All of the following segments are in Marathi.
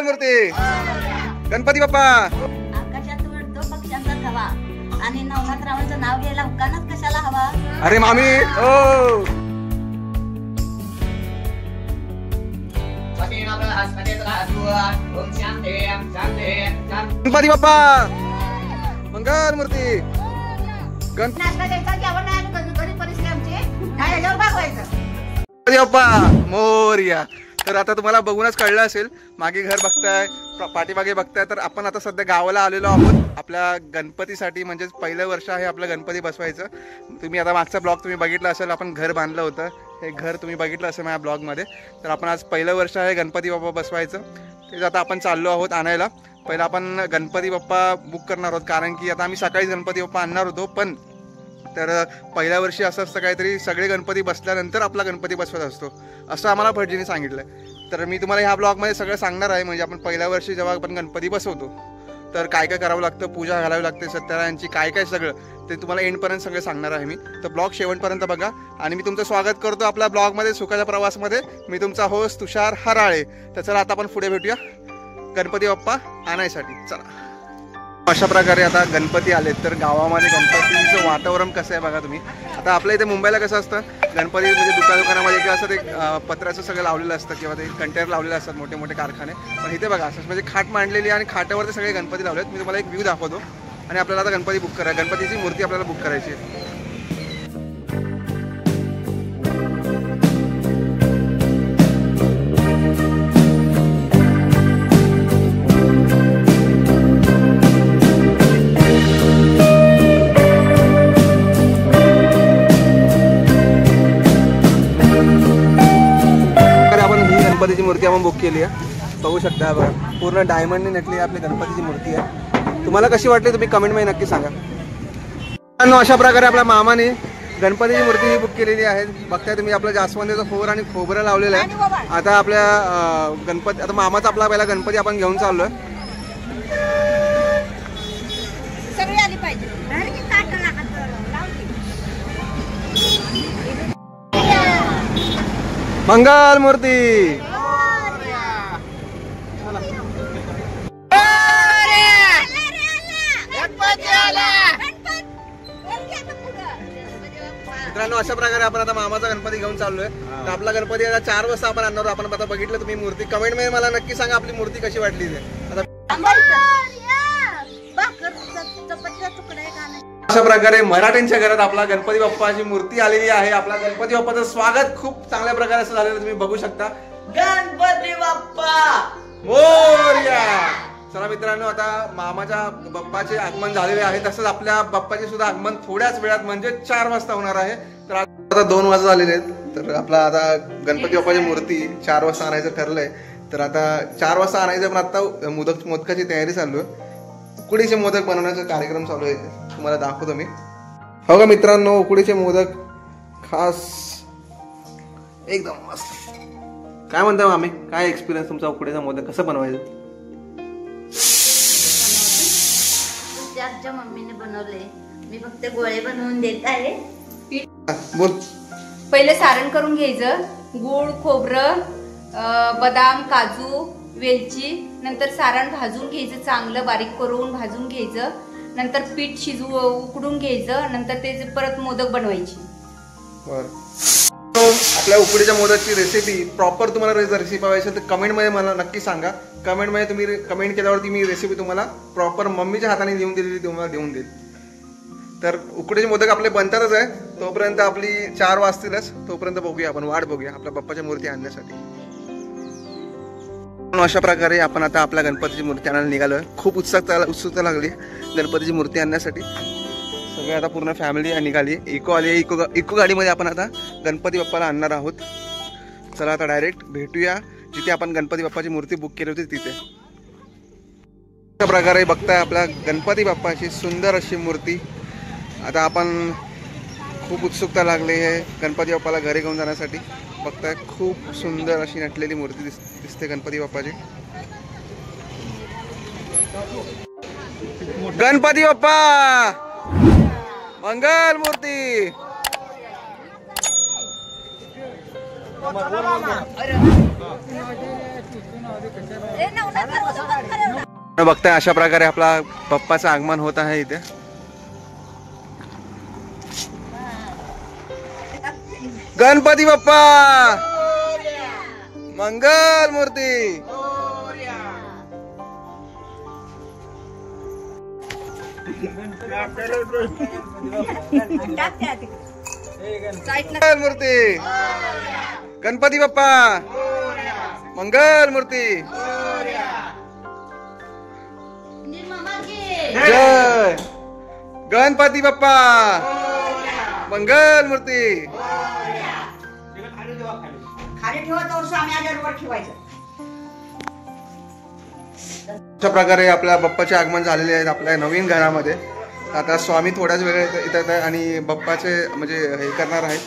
मूर्ती. गणपती बाप्पा. आकाशात उडतो पक्ष्यांचा थवा आणि नवनाथरावांचं नाव घ्यायला हुकानाच कशाला हवा. अरे मामी ओ. गणपती बाप्पा. मंगल मूर्ती. गणपती बाप्पा मोरया. तर आता तुम्हाला बघूनच कळलं असेल, मागे घर बघताय, पाठीमागे बघताय, तर आपण आता सध्या गावाला आलेलो आहोत आपल्या गणपतीसाठी. म्हणजेच पहिलं वर्ष आहे आपलं गणपती बसवायचं. तुम्ही आता मागचा ब्लॉग तुम्ही बघितला असेल, आपण घर बांधलं होतं, हे घर तुम्ही बघितलं असेल माझ्या ब्लॉगमध्ये. तर आपण आज पहिलं वर्ष आहे गणपती बाप्पा बसवायचं, तेच आता आपण चाललो आहोत आणायला. पहिला आपण गणपती बाप्पा बुक करणार आहोत, कारण की आता आम्ही सकाळीच गणपती बाप्पा आणणार होतो. पण तर पहिल्या वर्षी असं असतं काहीतरी, सगळे गणपती बसल्यानंतर आपला गणपती बसवत असतो, असं आम्हाला भटजीने सांगितलं. तर मी तुम्हाला ह्या ब्लॉगमध्ये सगळं सांगणार आहे. म्हणजे आपण पहिल्या वर्षी जेव्हा आपण गणपती बसवतो तर काय काय करावं लागतं, पूजा घालावी लागते सत्यनारायणची, काय काय सगळं ते तुम्हाला एंडपर्यंत सगळं सांगणार आहे मी. तर ब्लॉग शेवटपर्यंत बघा. आणि मी तुमचं स्वागत करतो आपल्या ब्लॉगमध्ये, सुखाच्या प्रवासमध्ये. मी तुमचा होस्ट तुषार हराळे. तर चला आता आपण पुढे भेटूया गणपती बाप्पा आणायसाठी. चला. अशा प्रकारे आता गणपती आलेत. तर गावामध्ये गणपतीचं वातावरण कसं आहे बघा तुम्ही. आता आपल्या इथे मुंबईला कसं असतं, गणपती म्हणजे दुकानामध्ये किंवा असं ते पत्र्याचं सगळं लावलेलं असतं किंवा ते कंटेनर लावलेले असतात मोठे मोठे कारखाने. पण इथे बघा असं म्हणजे खाट मांडलेली आणि खाटावरती सगळे गणपती लावलेत. मी तुम्हाला एक व्ह्यू दाखवतो. आणि आपल्याला आता गणपती बुक करायची, गणपतीची मूर्ती आपल्याला बुक करायची आहे. गणपतीची मूर्ती आपण बुक केली आहे, बघू शकता बघा. पूर्ण डायमंडने नटली आपली गणपतीची मूर्ती आहे. तुम्हाला कशी वाटली तुम्ही कमेंटमध्ये नक्की सांगा. अशा प्रकारे आपल्या मामाने गणपतीची मूर्ती ही बुक केलेली आहे. बघताय तुम्ही आपलं जास्वंदीचं फोर आणि खोबरं लावलेलं आहे. आता आपल्या गणपती, आता मामाचा आपला पहिला गणपती आपण घेऊन चाललोय. मंगल मूर्ती. मित्रांनो अशा प्रकारे आपण आता मामाचा गणपती घेऊन चाललोय. तर आपला गणपती आता 4 वाजता आपण आणणार. आपण आता बघितलं तुम्ही मूर्ती, कमेंट मध्ये मला नक्की सांगा आपली मूर्ती कशी वाटली ते. अशा प्रकारे मराठ्यांच्या घरात आपला गणपती बाप्पाची मूर्ती आलेली आहे. आपला गणपती बाप्पाचं स्वागत खूप चांगल्या प्रकारे असं झालेलं तुम्ही बघू शकता. गणपती बाप्पा मोरया. चला मित्रांनो, आता मामाच्या बाप्पाचे आगमन झालेले आहे. तसंच आपल्या बाप्पाचे सुद्धा आगमन थोड्याच वेळात म्हणजे 4 वाजता होणार आहे. तर आता 2 वाजता झालेले आहेत. तर आपला आता गणपती बाप्पाची मूर्ती 4 वाजता आणायचं ठरलंय. तर आता 4 वाजता आणायचं, पण आता मोदकाची तयारी चालू आहे. उकडीचे मोदक बनवण्याचा कार्यक्रम चालू आहे, तुम्हाला दाखवतो मी. हो का मित्रांनो, उकडीचे मोदक खास एकदम मस्त. काय म्हणता मामी, काय एक्सपिरियन्स तुमचा उकडीचा मोदक कसं बनवायचं? मम्मीने बनवले, मी फक्त गोळे बनवून देत आहे. बोल. पहिले सारण करून घ्यायचं. गूळ, खोबरं, बदाम, काजू, वेलची. नंतर सारण भाजून घ्यायचं, चांगलं बारीक करून भाजून घ्यायचं. नंतर पीठ उकडून घ्यायचं. नंतर ते परत मोदक बनवायची. आपल्या उकडीच्या मोदकची रेसिपी प्रॉपर तुम्हाला रेसिपी पाहिजे असेल तर कमेंटमध्ये मला नक्की सांगा. कमेंटमध्ये तुम्ही कमेंट केल्यावरती मी रेसिपी तुम्हाला प्रॉपर मम्मीच्या हाताने लिहून दिलेली तुम्हाला देऊन देईल. तर उकडीचे मोदक आपले बनतातच आहे. तोपर्यंत आपली 4 वाजतीलच, तोपर्यंत बघूया आपण, वाट बघूया आपल्या बाप्पाच्या मूर्ती आणण्यासाठी. अशा प्रकारे आपण आता आपल्या गणपतीची मूर्ती आणायला निघालोय. खूप उत्सुकता लागली गणपतीची मूर्ती आणण्यासाठी. सगळे आता पूर्ण फॅमिली निघाली. इको आली. इको गाडीमध्ये आपण आता गणपती बाप्पाला आणणार आहोत. चला आता डायरेक्ट भेटूया जिथे आपण गणपती बाप्पाची मूर्ती बुक केली होती तिथे. अशा प्रकारे बघताय आपल्या गणपती बाप्पाची सुंदर अशी मूर्ती. आता आपण खूप उत्सुकता लागली आहे गणपती बाप्पाला घरी घेऊन जाण्यासाठी. बघताय खूप सुंदर अशी नटलेली मूर्ती दिसते गणपती बाप्पाची. गणपती बाप्पा मंगल मूर्ती. बघताय अशा प्रकारे आपला बाप्पाचं आगमन होत आहे इथे. गणपती बाप्पा मंगल मूर्ती. मंगल मूर्ती. गणपती बाप्पा मंगल मूर्ती. जय गणपती बाप्पा मंगल मूर्ती. अशा प्रकारे आपल्या बाप्पाचे आगमन झालेले आहेत आपल्या नवीन घरामध्ये. आता स्वामी थोड्याच वेळ येतात आणि बाप्पाचे म्हणजे हे करणार आहेत,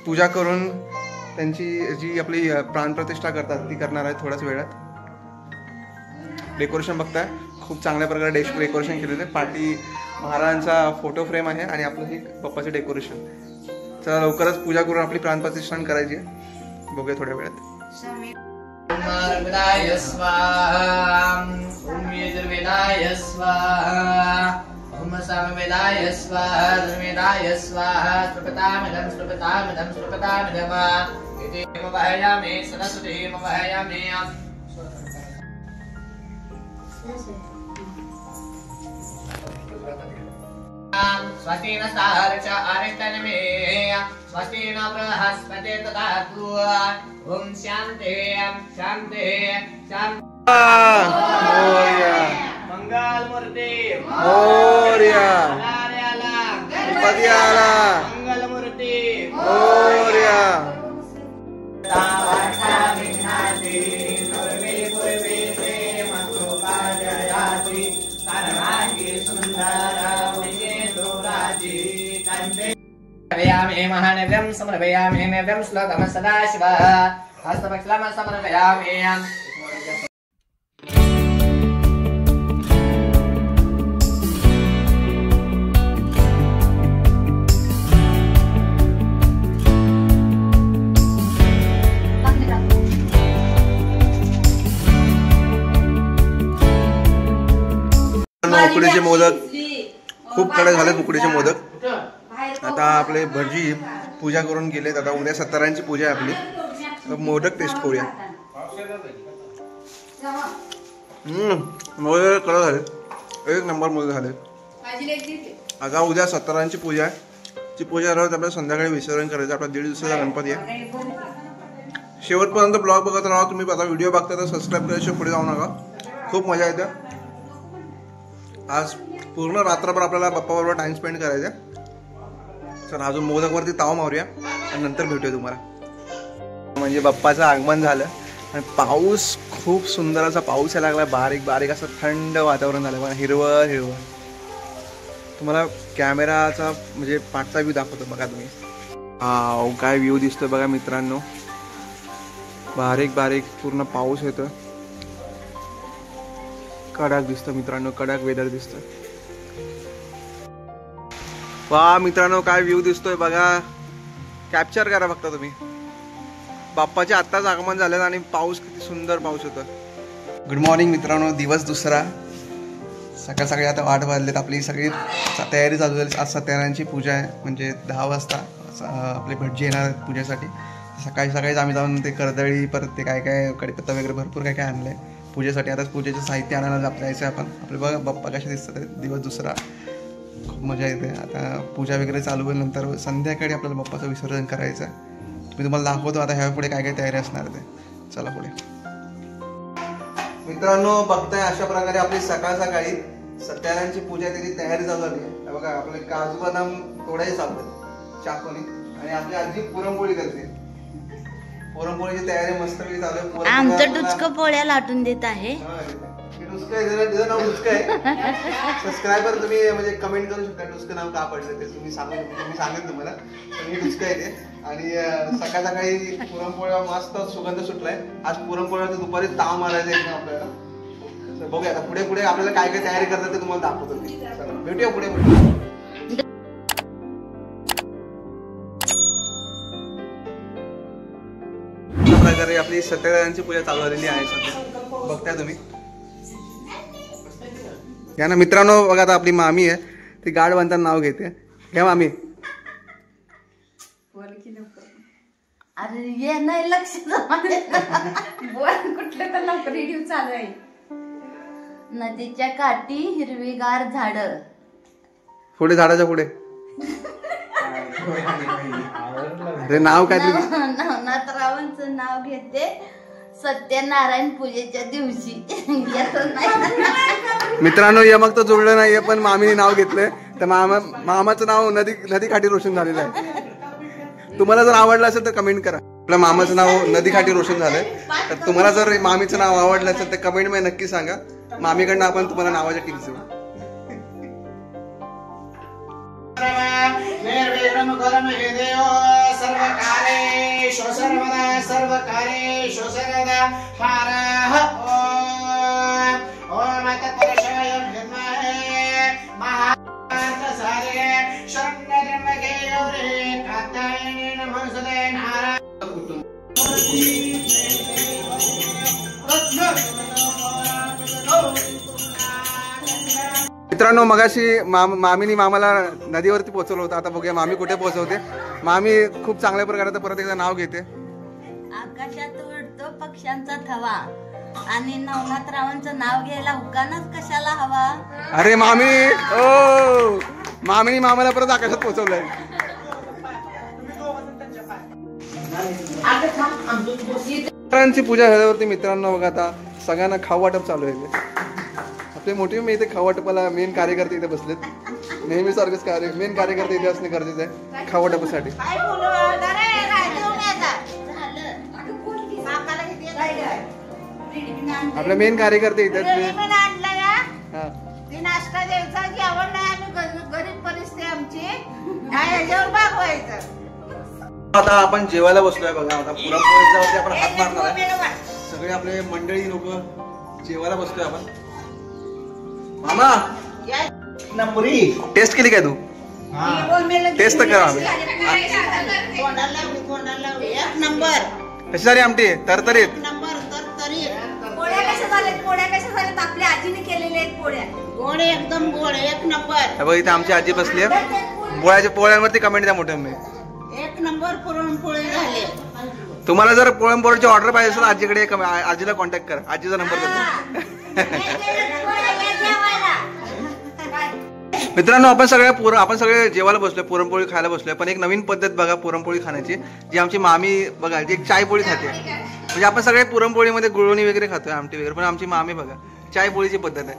पूजा करून त्यांची जी आपली प्राणप्रतिष्ठा करतात ती करणार आहेत थोड्याच वेळात. डेकोरेशन बघताय खूप चांगल्या प्रकारे डेकोरेशन केलेलं आहे. पाठी महाराजांचा फोटो फ्रेम आहे आणि आपलं हे बाप्पाचं डेकोरेशन. चला लवकरच पूजा करून आपली प्राणप्रतिष्ठा करायची आहे. बघूया थोड्या वेळात. विनाय स्वाहा ओम यजुर्वेदाय स्वाहा ओम सामवेदाय स्वाहा धर्मेदाय स्वाहा श्रुपतामिदं श्रुपतामिदं श्रुपतामिदं इति मवहयामि सरस्वती मवहयामि. स्वस्ति न सारच आरिष्टनमे स्वस्ति न बृहस्पति ददातु. ओम शांति शांति शांति. मंगल मूर्ति मोरया. गणपती आला. मंगल मूर्ति मोरया. समर्पयामि महानव्यं समर्पयामि नव्यं श्लोकं सदाशिवः हस्तपक्ष्लं समर्पयामि. उकडीचे मोदक खूप कडक झाले. उकडीचे मोदक आता आपले भटजी पूजा करून गेलेत. आता उद्या सत्तारांची पूजा आहे आपली. मोदक टेस्ट करूया. मोदक कडक झाले, एक नंबर मोदक झाले. आता उद्या सत्तारांची पूजा आहे. ती पूजा झाल्यावर आपल्याला संध्याकाळी विसर्जन करायचं. आपला 1.5 दिवसाचा गणपती आहे. शेवटपर्यंत ब्लॉग बघत राहा तुम्ही. आता व्हिडिओ बघता तर सबस्क्राईब करायशिवाय पुढे जाऊ नका. खूप मजा येते. आज पूर्ण रात्रभर आपल्याला बाप्पाबरोबर टाइम स्पेंड करायचा. चला अजून मोदकवरती ताव मारूया आणि नंतर भेटूया तुम्हाला. म्हणजे बाप्पाचं आगमन झालं आणि पाऊस खूप सुंदर असा पाऊस यायला लागला. बारीक बारीक असं थंड वातावरण झालं बघा. हिरवळ हिरवळ. तुम्हाला कॅमेराचा म्हणजे पाठचा व्ह्यू दाखवतो बघा तुम्ही. हा काय व्ह्यू दिसतोय बघा मित्रांनो. बारीक बारीक पूर्ण पाऊस येतो. कडक दिसतं मित्रांनो, कडक वेदर दिसतं. वा मित्रांनो काय व्ह्यू दिसतोय बघा. कॅप्चर करा फक्त तुम्ही. बाप्पाचे आत्ताच आगमन झालं आणि पाऊस किती सुंदर पाऊस होता. गुड मॉर्निंग मित्रांनो. दिवस दुसरा. सकाळ सकाळी आता 8 वाजलेत. आपली सगळी तयारी चालू झाली. आज सत्यानारायणची पूजा आहे. म्हणजे 10 वाजता आपले भटजी येणार आहेत पूजेसाठी. सकाळी सकाळीच आम्ही जाऊन ते कर्दळी परत ते काय काय कढीपत्ता वगैरे भरपूर काय काय आणलं आहे पूजेसाठी. आता पूजेचं साहित्य आणायला जायचं आहे आपण. आपले बघा बाप्पा कसे दिसतात. दिवस दुसरा. खूप मजा येते. आता पूजा वगैरे चालू होईल. नंतर संध्याकाळी आपल्याला बाप्पाचं विसर्जन करायचं आहे. मी तुम्हाला दाखवतो आता ह्या पुढे काय काय तयारी असणार ते. चला पुढे. मित्रांनो बघताय अशा प्रकारे आपली सकाळ सकाळी सत्यानारायणची पूजा त्याची तयारी चालू झाली आहे. बघा आपले काजू बदाम तोडायचे चालू आहेत चाकूने आणि आपली आजी पुरणपोळी करते. पुरणपोळीची तयारी मस्तपैकी चालू आहे. आमचं डुचकं पोळ्या लाटून देत आहे. सबस्क्रायबर तुम्ही म्हणजे कमेंट करू शकता डुचकं नाव का पडलं ते. तुम्ही सांगेन तुम्हाला. पण डुचकं आहे ते. आणि सकाळ सकाळी पुरणपोळ्या मस्त सुगंध सुटलाय. आज पुरणपोळ्या दुपारी ताव मारायचं एकदम आपल्याला. बघूया आता पुढे पुढे आपल्याला काय काय तयारी करतात ते तुम्हाला दाखवतो. भेटूया पुढे पुढे. प्रकारे आपली सत्यनारायणची पूजा चालू झालेली आहे सध्या. बघताय तुम्ही. या ना मित्रांनो, बघा आता आपली मामी आहे, ती गाड बांधताना नाव घेते. घ्या मामी. अरे ये नाही लक्ष कुठलं तर लवकर रेडिओ चालू आहे. नदीच्या काठी हिरवीगार झाड. पुढे झाडाच्या पुढे अरे नाव काय तुझं? नवनाथरावांचं नाव घेते सत्यनारायण पूजेच्या दिवशी. येतं नाही. मित्रांनो हे मग तो जुळलं नाहीये, पण मामीने नाव घेतलंय तर मामाचं नाव नदीकाठी रोशन झालेलं आहे. तुम्हाला जर आवडलं असेल तर कमेंट करा. आपल्या मामाचं नाव नदीकाठी रोशन झालंय. तर तुम्हाला जर मामीचं नाव आवडलं असेल तर कमेंट मध्ये नक्की सांगा. मामीकडनं आपण तुम्हाला नावाच्या टिप्स देऊ. निर्विघ्नं करोमि देव सर्वकार्येषु सर्वदा हरः ॐ तत्पुरुषाय विद्महे महाकार्तसारे शरण्यत्र्यम्बके गौरी कात्यायनी नमोस्तुते नारायण. मित्रांनो मगाशी मामीनी मामाला नदीवरती पोहोचवलं होतं. आता बघूया मामी कुठे पोहोचवते. मामी खूप चांगल्या प्रकारे आता परत एकदा नाव घेते. आकाशात उडतो पक्ष्यांचा थवा आणि नवनाथरावांचं नाव घ्यायला हुकानच कशाला हवा. अरे मामी ओ मामीनी मामाला परत आकाशात पोहोचवलंय. मित्रांची पूजा झाल्यावरती मित्रांनो बघा आता सगळ्यांना खाऊ वाटप चालू आहे. आपले मोठी मी इथे खाऊ वाटपाला मेन कार्यकर्ते इथे बसलेत. नेहमी सारखंच मेन कार्यकर्ते इथे असणे गरजेचं आहे खाऊ वाटपासाठी. आपले मेन कार्यकर्ते इथे नाश्ता द्यायचा जेवण नाही. आम्ही गरीब परिस्थिती आमची याच्यावर भागवायचं. आता आपण जेवायला बसलोय बघा. आता पुरणपोळीच्यावरती आपण हात मारणार आहे. सगळे आपले मंडळी लोक जेवायला बसलोय आपण. मामा नंबरी टेस्ट केली काय तू? टेस्ट तर करा. एक नंबर कशी झाली आमटी? तरतरीत. नंबर तरतरीत. पोळ्या कशा झाल्यात आपल्या आजीने केलेल्या आहेत पोळ्या. गोड एकदम गोड. एक नंबर. बघ इथे आमची आजी बसली आहे. पोळ्यांवरती कमेंट द्या मोठे. मी एक नंबर पुरणपोळी झाली. तुम्हाला जर पुरणपोळीची ऑर्डर पाहिजे असेल आजीकडे आजीला कॉन्टॅक्ट करा. आजीचा नंबर देतो. मित्रांनो आपण सगळे जेवायला बसलोय, पुरणपोळी खायला बसलोय. पण एक नवीन पद्धत बघा पुरणपोळी खाण्याची, जी आमची मामी बघा ती एक चायपोळी खाते. म्हणजे आपण सगळे पुरणपोळीमध्ये गुळवणी वगैरे खातोय, आमटी वगैरे, पण आमची मामी बघा चायपोळीची पद्धत आहे.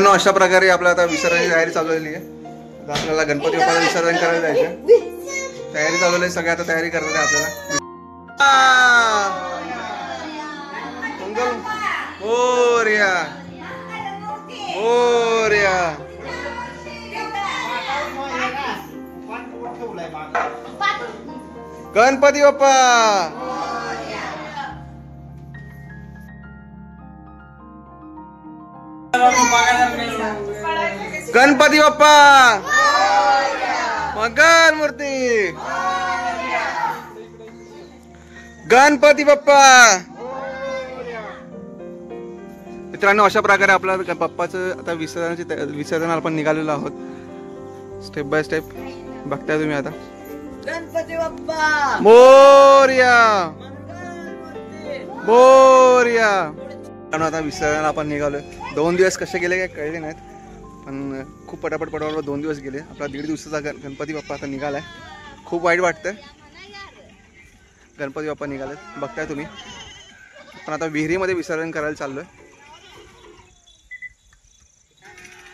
अशा प्रकारे आपला आता विसर्जनाची तयारी चालू झालेली आहे. आपल्याला गणपती बाप्पाला विसर्जन करायला जायचं. तयारी चालू आहे. सगळे आता तयारी करतात आपल्याला. मोरया मोरया. गणपती बाप्पा गणपती बाप्पा मंगल मूर्ती. गणपती बाप्पा. मित्रांनो अशा प्रकारे आपला बाप्पाचं आता विसर्जन आपण निघालेलो आहोत. स्टेप बाय स्टेप बघताय तुम्ही. आता गणपती बाप्पा मोरया मोरया. आता विसर्जन आपण निघालोय. 2 दिवस कसे गेले काय कळले नाहीत, पण खूप पटापट 2 दिवस गेले. आपला 1.5 दिवसाचा गणपती बाप्पा आता निघालाय. खूप वाईट वाटतंय. गणपती बाप्पा निघाले बघताय तुम्ही. पण आता विहिरीमध्ये विसर्जन करायला चाललोय.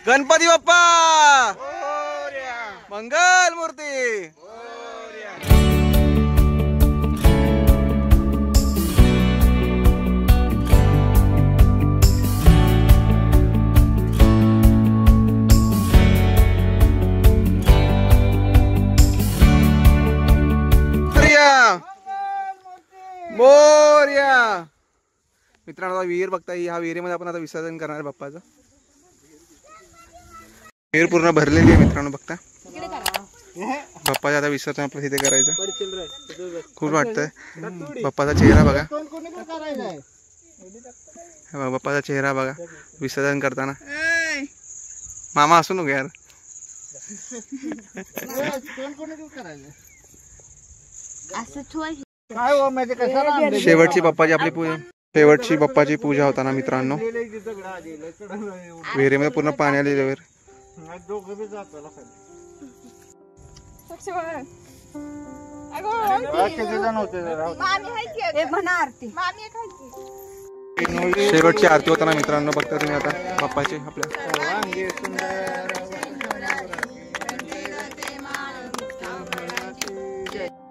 गणपती बाप्पा मंगल मूर्ती. मोरया. मित्रांनो विहीर बघताय. ह्या विहिरीमध्ये आपण आता विसर्जन करणार आहे बाप्पाचं. विहीर पूर्ण भरलेली आहे मित्रांनो. बघता बाप्पाचं आता विसर्जन आपलं तिथे करायचं. खूप वाटतंय. बाप्पाचा चेहरा बघा. हे बघा बाप्पाचा चेहरा बघा विसर्जन करताना. मामा असू नको यार. काय हो म्हणजे कसं शेवटची बाप्पाची पूजा होताना मित्रांनो विहिरीमध्ये पूर्ण पाणी आलेल्यावर दोघं बी जातो शेवटची आरती होताना मित्रांनो बघता तुम्ही आता बाप्पाची आपल्या.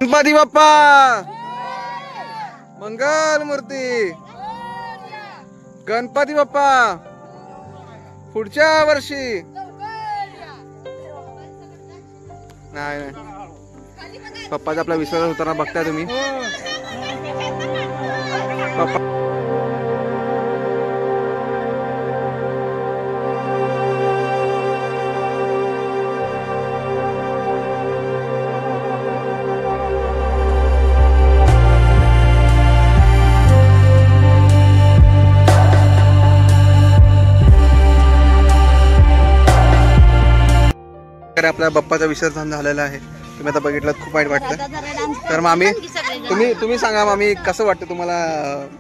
गणपती बाप्पा मंगल मूर्ती. गणपती बाप्पा पुढच्या वर्षी. नाही पप्पाचा आपला विसर्जन होताना बघताय तुम्ही. पप्पा आपल्या बाप्पाचं विसर्जन झालेलं आहे. तुम्ही आता बघितलं खूप वाईट वाटतं. तर मामी तुम्ही सांगा मामी कसं वाटतं तुम्हाला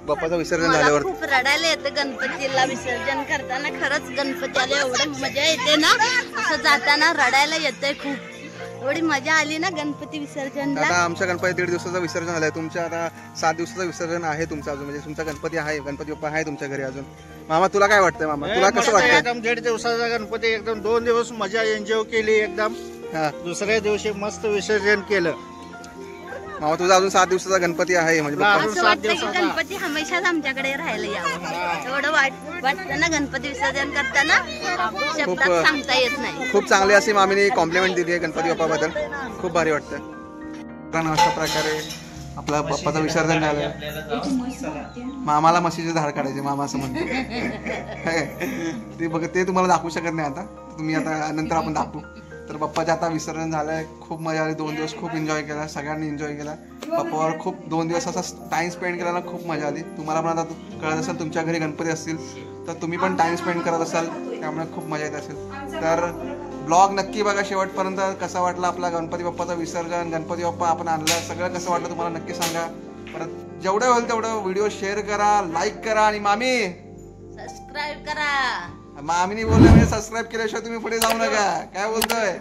बाप्पाचं विसर्जन मला झाल्यावर. खूप रडायला येतं गणपतीला विसर्जन करताना. खरंच गणपतीला एवढं मजा येते ना, असं जाताना रडायला येतंय खूप. एवढी मजा आली ना गणपती विसर्जनला. आता आमच्या गणपती 1.5 दिवसाचं विसर्जन झालंय. तुमच्या आता 7 दिवसाचं विसर्जन आहे तुमचं अजून. म्हणजे तुमचा गणपती आहे, गणपती बाप्पा आहे तुमच्या घरी अजून. मामा तुला काय वाटतंय? मामा तुला कसं वाटतं? एकदम 1.5 दिवसाचा गणपती एकदम 2 दिवस मजा एन्जॉय केली एकदम. हा दुसऱ्या दिवशी मस्त विसर्जन केलं. मामा तुझा अजून 7 दिवसाचा गणपती आहे म्हणजे बाप्पा. असं वाटतं की गणपती हमेशाच आमच्याकडे राहायला यावं. एवढं वाटतं ना गणपती विसर्जन करताना, शब्दात सांगता येत नाही. खूप चांगली अशी मामीने कॉम्प्लिमेंट दिली आहे गणपती बाप्पाबद्दल. खूप भारी वाटतं. तर अशा प्रकारे आपला बाप्पाचं विसर्जन झालं. मामाला म्हशीचे धार काढायचे मामा असं म्हणतो. ते बघ ते तुम्हाला दाखवू शकत नाही आता. तुम्ही आता नंतर आपण दाखवू. तर बाप्पाचं आता विसर्जन झालंय. खूप मजा आली. 2 दिवस खूप एन्जॉय केला. सगळ्यांनी एन्जॉय केला. बाप्पावर खूप 2 दिवस असा टाइम स्पेंड केला ना, खूप मजा आली. तुम्हाला पण आता कळत असेल तुमच्या घरी गणपती असतील तर तुम्ही पण टाइम स्पेंड करत असाल, त्यामुळे खूप मजा येत असेल. तर ब्लॉग नक्की बघा शेवटपर्यंत. कसा वाटला आपला गणपती बाप्पाचं विसर्जन, गणपती बाप्पा आपण आणला, सगळं कसं वाटलं तुम्हाला नक्की सांगा. परत जेवढं होईल तेवढं व्हिडिओ शेअर करा, लाईक करा. आणि मामी सबस्क्राईब करा. मामीनी बोलले म्हणजे सबस्क्राईब केल्याशिवाय तुम्ही पुढे जाऊ नका. काय बोलतोय?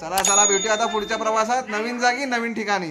चला भेटूया आता पुढच्या प्रवासात नवीन जागी नवीन ठिकाणी.